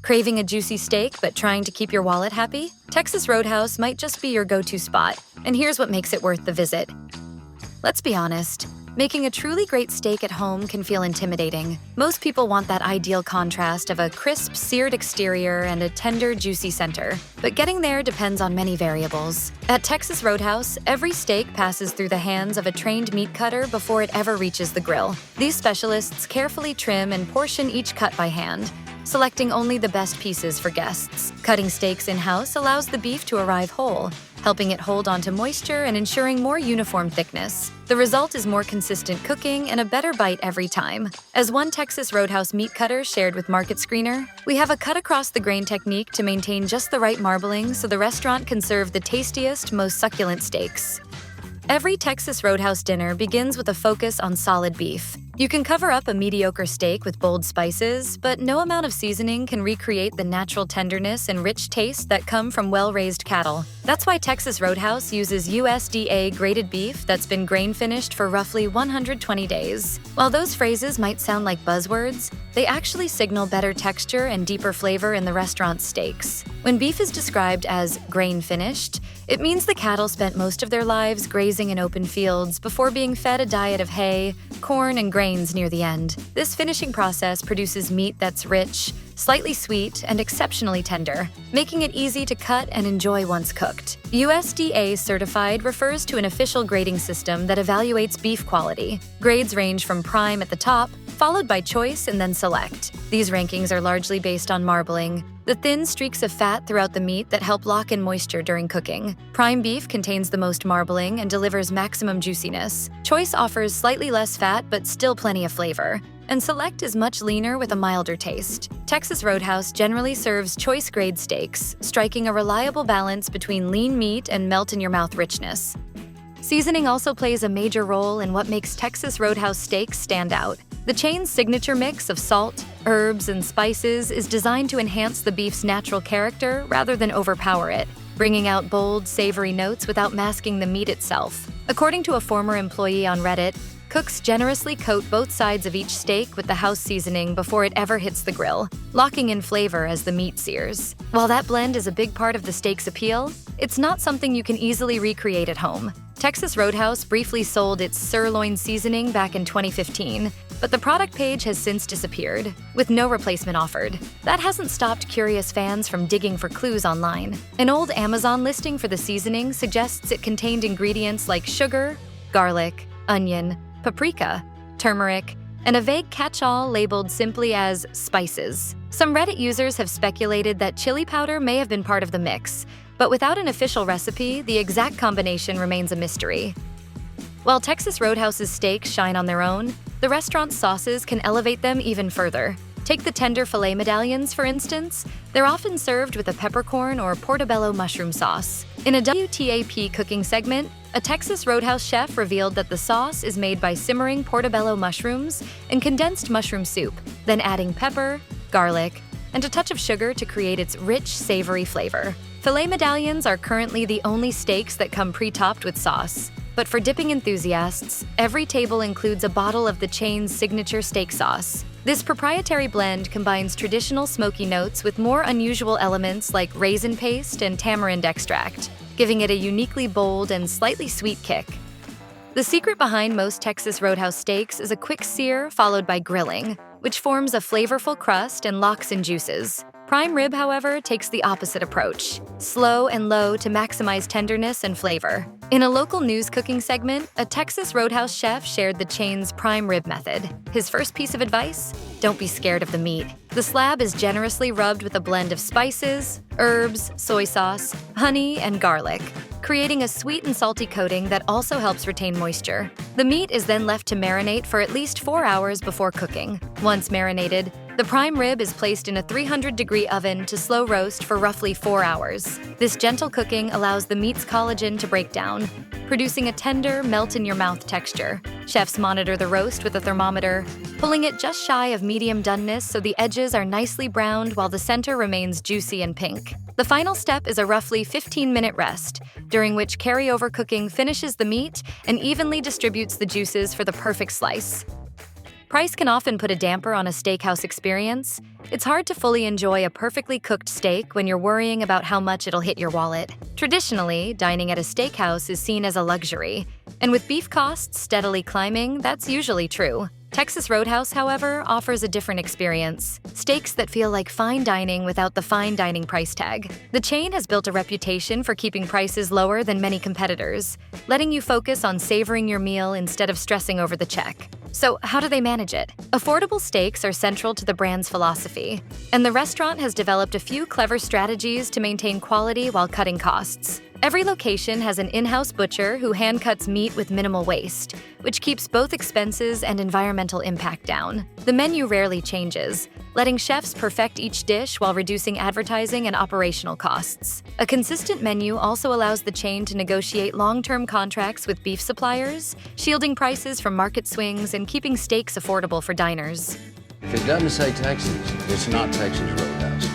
Craving a juicy steak but trying to keep your wallet happy? Texas Roadhouse might just be your go-to spot, and here's what makes it worth the visit. Let's be honest, making a truly great steak at home can feel intimidating. Most people want that ideal contrast of a crisp, seared exterior and a tender, juicy center. But getting there depends on many variables. At Texas Roadhouse, every steak passes through the hands of a trained meat cutter before it ever reaches the grill. These specialists carefully trim and portion each cut by hand, selecting only the best pieces for guests. Cutting steaks in-house allows the beef to arrive whole, helping it hold onto moisture and ensuring more uniform thickness. The result is more consistent cooking and a better bite every time. As one Texas Roadhouse meat cutter shared with Market Screener, "We have a cut-across-the-grain technique to maintain just the right marbling so the restaurant can serve the tastiest, most succulent steaks." Every Texas Roadhouse dinner begins with a focus on solid beef. You can cover up a mediocre steak with bold spices, but no amount of seasoning can recreate the natural tenderness and rich taste that come from well-raised cattle. That's why Texas Roadhouse uses USDA graded beef that's been grain-finished for roughly 120 days. While those phrases might sound like buzzwords, they actually signal better texture and deeper flavor in the restaurant's steaks. When beef is described as grain-finished, it means the cattle spent most of their lives grazing in open fields before being fed a diet of hay, corn, and grains near the end. This finishing process produces meat that's rich, slightly sweet, and exceptionally tender, making it easy to cut and enjoy once cooked. USDA certified refers to an official grading system that evaluates beef quality. Grades range from prime at the top, followed by choice and then select. These rankings are largely based on marbling, the thin streaks of fat throughout the meat that help lock in moisture during cooking. Prime beef contains the most marbling and delivers maximum juiciness. Choice offers slightly less fat but still plenty of flavor. And select is much leaner with a milder taste. Texas Roadhouse generally serves choice-grade steaks, striking a reliable balance between lean meat and melt-in-your-mouth richness. Seasoning also plays a major role in what makes Texas Roadhouse steaks stand out. The chain's signature mix of salt, herbs, and spices is designed to enhance the beef's natural character rather than overpower it, bringing out bold, savory notes without masking the meat itself. According to a former employee on Reddit, cooks generously coat both sides of each steak with the house seasoning before it ever hits the grill, locking in flavor as the meat sears. While that blend is a big part of the steak's appeal, it's not something you can easily recreate at home. Texas Roadhouse briefly sold its sirloin seasoning back in 2015, but the product page has since disappeared, with no replacement offered. That hasn't stopped curious fans from digging for clues online. An old Amazon listing for the seasoning suggests it contained ingredients like sugar, garlic, onion, paprika, turmeric, and a vague catch-all labeled simply as spices. Some Reddit users have speculated that chili powder may have been part of the mix, but without an official recipe, the exact combination remains a mystery. While Texas Roadhouse's steaks shine on their own, the restaurant's sauces can elevate them even further. Take the tender filet medallions, for instance. They're often served with a peppercorn or portobello mushroom sauce. In a WTAP cooking segment, a Texas Roadhouse chef revealed that the sauce is made by simmering portobello mushrooms and condensed mushroom soup, then adding pepper, garlic, and a touch of sugar to create its rich, savory flavor. Filet medallions are currently the only steaks that come pre-topped with sauce. But for dipping enthusiasts, every table includes a bottle of the chain's signature steak sauce. This proprietary blend combines traditional smoky notes with more unusual elements like raisin paste and tamarind extract, giving it a uniquely bold and slightly sweet kick. The secret behind most Texas Roadhouse steaks is a quick sear followed by grilling, which forms a flavorful crust and locks in juices. Prime rib, however, takes the opposite approach, slow and low to maximize tenderness and flavor. In a local news cooking segment, a Texas Roadhouse chef shared the chain's prime rib method. His first piece of advice? Don't be scared of the meat. The slab is generously rubbed with a blend of spices, herbs, soy sauce, honey, and garlic, creating a sweet and salty coating that also helps retain moisture. The meat is then left to marinate for at least 4 hours before cooking. Once marinated, the prime rib is placed in a 300-degree oven to slow roast for roughly 4 hours. This gentle cooking allows the meat's collagen to break down, producing a tender, melt-in-your-mouth texture. Chefs monitor the roast with a thermometer, pulling it just shy of medium doneness so the edges are nicely browned while the center remains juicy and pink. The final step is a roughly 15-minute rest, during which carryover cooking finishes the meat and evenly distributes the juices for the perfect slice. Price can often put a damper on a steakhouse experience. It's hard to fully enjoy a perfectly cooked steak when you're worrying about how much it'll hit your wallet. Traditionally, dining at a steakhouse is seen as a luxury, and with beef costs steadily climbing, that's usually true. Texas Roadhouse, however, offers a different experience. Steaks that feel like fine dining without the fine dining price tag. The chain has built a reputation for keeping prices lower than many competitors, letting you focus on savoring your meal instead of stressing over the check. So, how do they manage it? Affordable steaks are central to the brand's philosophy, and the restaurant has developed a few clever strategies to maintain quality while cutting costs. Every location has an in-house butcher who hand-cuts meat with minimal waste, which keeps both expenses and environmental impact down. The menu rarely changes, letting chefs perfect each dish while reducing advertising and operational costs. A consistent menu also allows the chain to negotiate long-term contracts with beef suppliers, shielding prices from market swings and keeping steaks affordable for diners. If it doesn't say Texas, it's not Texas Roadhouse.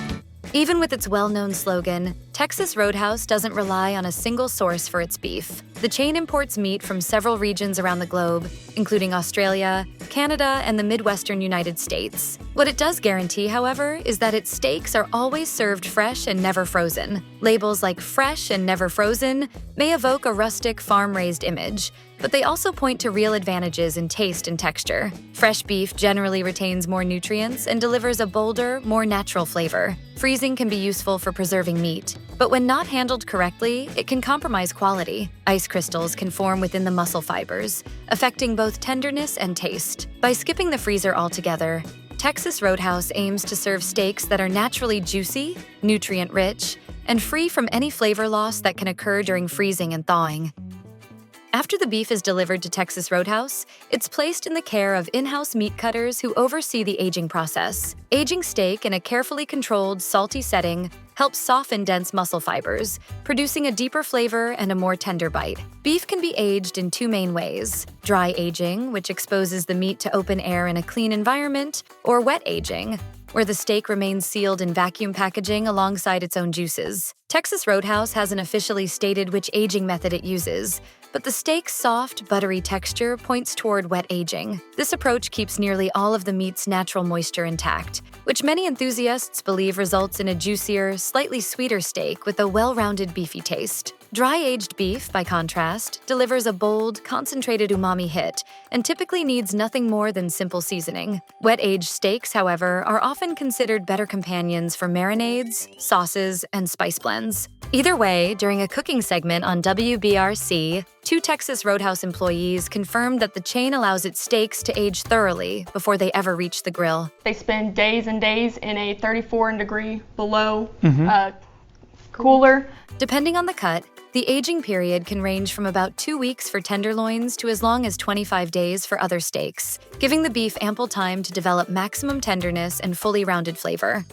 Even with its well-known slogan, Texas Roadhouse doesn't rely on a single source for its beef. The chain imports meat from several regions around the globe, including Australia, Canada, and the Midwestern United States. What it does guarantee, however, is that its steaks are always served fresh and never frozen. Labels like fresh and never frozen may evoke a rustic, farm-raised image, but they also point to real advantages in taste and texture. Fresh beef generally retains more nutrients and delivers a bolder, more natural flavor. Freezing can be useful for preserving meat, but when not handled correctly, it can compromise quality. Ice crystals can form within the muscle fibers, affecting both tenderness and taste. By skipping the freezer altogether, Texas Roadhouse aims to serve steaks that are naturally juicy, nutrient-rich, and free from any flavor loss that can occur during freezing and thawing. After the beef is delivered to Texas Roadhouse, it's placed in the care of in-house meat cutters who oversee the aging process. Aging steak in a carefully controlled, salty setting helps soften dense muscle fibers, producing a deeper flavor and a more tender bite. Beef can be aged in two main ways: dry aging, which exposes the meat to open air in a clean environment, or wet aging, where the steak remains sealed in vacuum packaging alongside its own juices. Texas Roadhouse hasn't officially stated which aging method it uses, but the steak's soft, buttery texture points toward wet aging. This approach keeps nearly all of the meat's natural moisture intact, which many enthusiasts believe results in a juicier, slightly sweeter steak with a well-rounded beefy taste. Dry-aged beef, by contrast, delivers a bold, concentrated umami hit and typically needs nothing more than simple seasoning. Wet-aged steaks, however, are often considered better companions for marinades, sauces, and spice blends. Either way, during a cooking segment on WBRC, two Texas Roadhouse employees confirmed that the chain allows its steaks to age thoroughly before they ever reach the grill. They spend days and days in a 34-degree below cooler. Depending on the cut, the aging period can range from about 2 weeks for tenderloins to as long as 25 days for other steaks, giving the beef ample time to develop maximum tenderness and fully rounded flavor.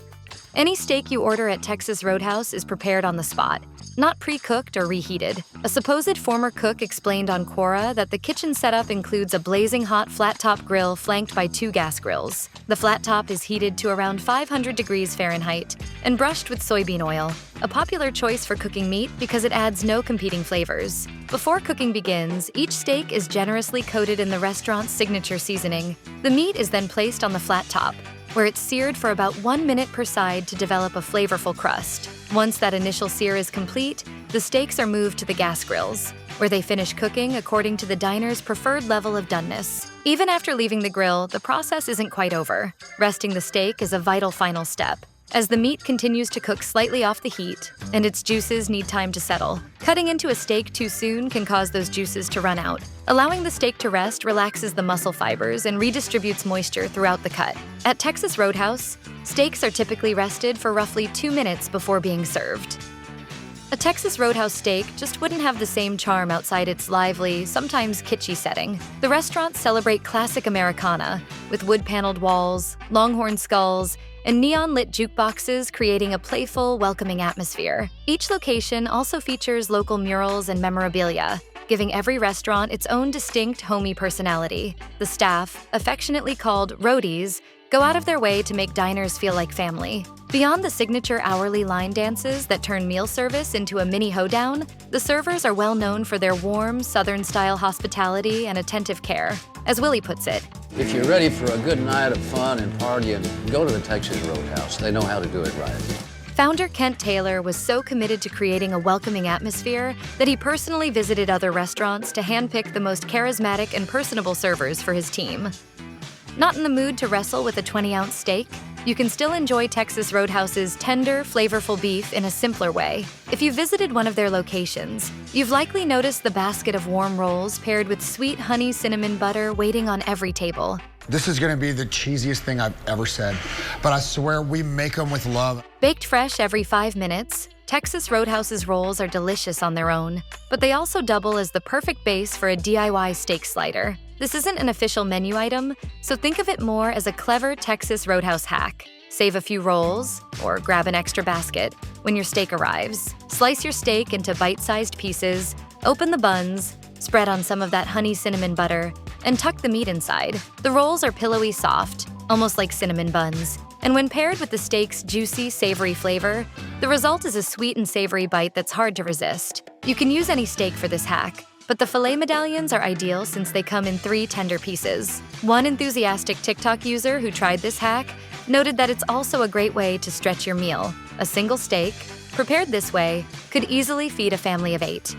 Any steak you order at Texas Roadhouse is prepared on the spot, not pre-cooked or reheated. A supposed former cook explained on Quora that the kitchen setup includes a blazing hot flat-top grill flanked by 2 gas grills. The flat top is heated to around 500 degrees Fahrenheit and brushed with soybean oil, a popular choice for cooking meat because it adds no competing flavors. Before cooking begins, each steak is generously coated in the restaurant's signature seasoning. The meat is then placed on the flat top, where it's seared for about 1 minute per side to develop a flavorful crust. Once that initial sear is complete, the steaks are moved to the gas grills, where they finish cooking according to the diner's preferred level of doneness. Even after leaving the grill, the process isn't quite over. Resting the steak is a vital final step, as the meat continues to cook slightly off the heat, and its juices need time to settle. Cutting into a steak too soon can cause those juices to run out. Allowing the steak to rest relaxes the muscle fibers and redistributes moisture throughout the cut. At Texas Roadhouse, steaks are typically rested for roughly 2 minutes before being served. A Texas Roadhouse steak just wouldn't have the same charm outside its lively, sometimes kitschy setting. The restaurants celebrate classic Americana, with wood-paneled walls, longhorn skulls, and neon-lit jukeboxes creating a playful, welcoming atmosphere. Each location also features local murals and memorabilia, giving every restaurant its own distinct, homey personality. The staff, affectionately called roadies, go out of their way to make diners feel like family. Beyond the signature hourly line dances that turn meal service into a mini hoedown, the servers are well known for their warm, Southern-style hospitality and attentive care. As Willie puts it, If you're ready for a good night of fun and partying, go to the Texas Roadhouse. They know how to do it right. Founder Kent Taylor was so committed to creating a welcoming atmosphere that he personally visited other restaurants to handpick the most charismatic and personable servers for his team. Not in the mood to wrestle with a 20-ounce steak? You can still enjoy Texas Roadhouse's tender, flavorful beef in a simpler way. If you visited one of their locations, you've likely noticed the basket of warm rolls paired with sweet honey cinnamon butter waiting on every table. This is gonna be the cheesiest thing I've ever said, but I swear we make them with love. Baked fresh every 5 minutes, Texas Roadhouse's rolls are delicious on their own, but they also double as the perfect base for a DIY steak slider. This isn't an official menu item, so think of it more as a clever Texas Roadhouse hack. Save a few rolls, or grab an extra basket, when your steak arrives. Slice your steak into bite-sized pieces, open the buns, spread on some of that honey cinnamon butter, and tuck the meat inside. The rolls are pillowy soft, almost like cinnamon buns. And when paired with the steak's juicy, savory flavor, the result is a sweet and savory bite that's hard to resist. You can use any steak for this hack, but the filet medallions are ideal since they come in 3 tender pieces. One enthusiastic TikTok user who tried this hack noted that it's also a great way to stretch your meal. A single steak, prepared this way, could easily feed a family of 8.